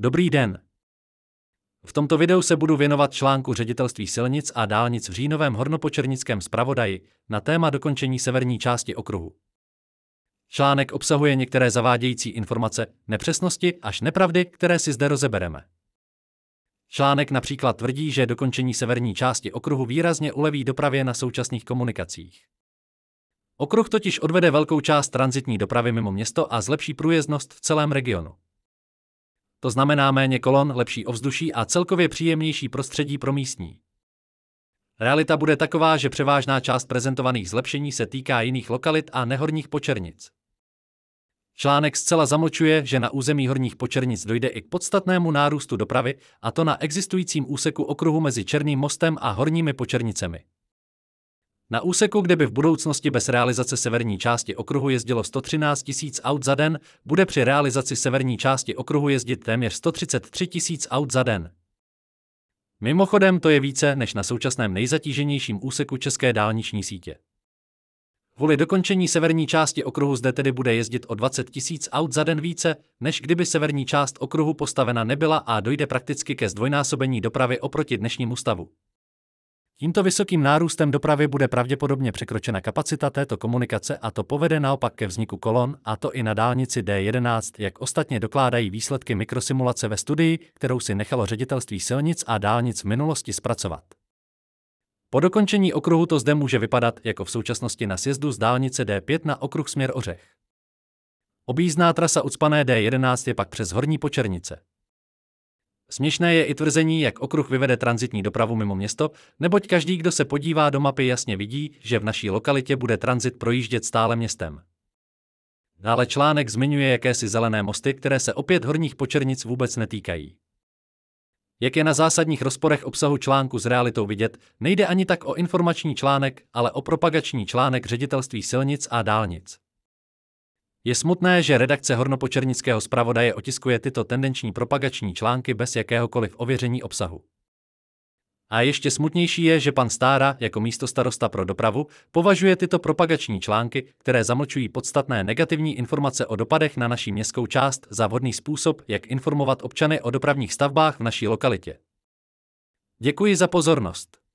Dobrý den. V tomto videu se budu věnovat článku Ředitelství silnic a dálnic v říjnovém hornopočernickém zpravodaji na téma dokončení severní části okruhu. Článek obsahuje některé zavádějící informace, nepřesnosti až nepravdy, které si zde rozebereme. Článek například tvrdí, že dokončení severní části okruhu výrazně uleví dopravě na současných komunikacích. Okruh totiž odvede velkou část tranzitní dopravy mimo město a zlepší průjezdnost v celém regionu. To znamená méně kolon, lepší ovzduší a celkově příjemnější prostředí pro místní. Realita bude taková, že převážná část prezentovaných zlepšení se týká jiných lokalit a nehorních Počernic. Článek zcela zamlčuje, že na území horních Počernic dojde i k podstatnému nárůstu dopravy, a to na existujícím úseku okruhu mezi Černým mostem a horními Počernicemi. Na úseku, kde by v budoucnosti bez realizace severní části okruhu jezdilo 113 000 aut za den, bude při realizaci severní části okruhu jezdit téměř 133 000 aut za den. Mimochodem to je více než na současném nejzatíženějším úseku české dálniční sítě. Kvůli dokončení severní části okruhu zde tedy bude jezdit o 20 000 aut za den více, než kdyby severní část okruhu postavena nebyla, a dojde prakticky ke zdvojnásobení dopravy oproti dnešnímu stavu. Tímto vysokým nárůstem dopravy bude pravděpodobně překročena kapacita této komunikace a to povede naopak ke vzniku kolon, a to i na dálnici D11, jak ostatně dokládají výsledky mikrosimulace ve studii, kterou si nechalo Ředitelství silnic a dálnic v minulosti zpracovat. Po dokončení okruhu to zde může vypadat jako v současnosti na sjezdu z dálnice D5 na okruh směr Ořech. Objízdná trasa ucpané D11 je pak přes horní Počernice. Směšné je i tvrzení, jak okruh vyvede tranzitní dopravu mimo město, neboť každý, kdo se podívá do mapy, jasně vidí, že v naší lokalitě bude tranzit projíždět stále městem. Dále článek zmiňuje jakési zelené mosty, které se opět horních Počernic vůbec netýkají. Jak je na zásadních rozporech obsahu článku s realitou vidět, nejde ani tak o informační článek, ale o propagační článek Ředitelství silnic a dálnic. Je smutné, že redakce hornopočernického zpravodaje otiskuje tyto tendenční propagační články bez jakéhokoliv ověření obsahu. A ještě smutnější je, že pan Stára, jako místostarosta pro dopravu, považuje tyto propagační články, které zamlčují podstatné negativní informace o dopadech na naši městskou část, za vhodný způsob, jak informovat občany o dopravních stavbách v naší lokalitě. Děkuji za pozornost.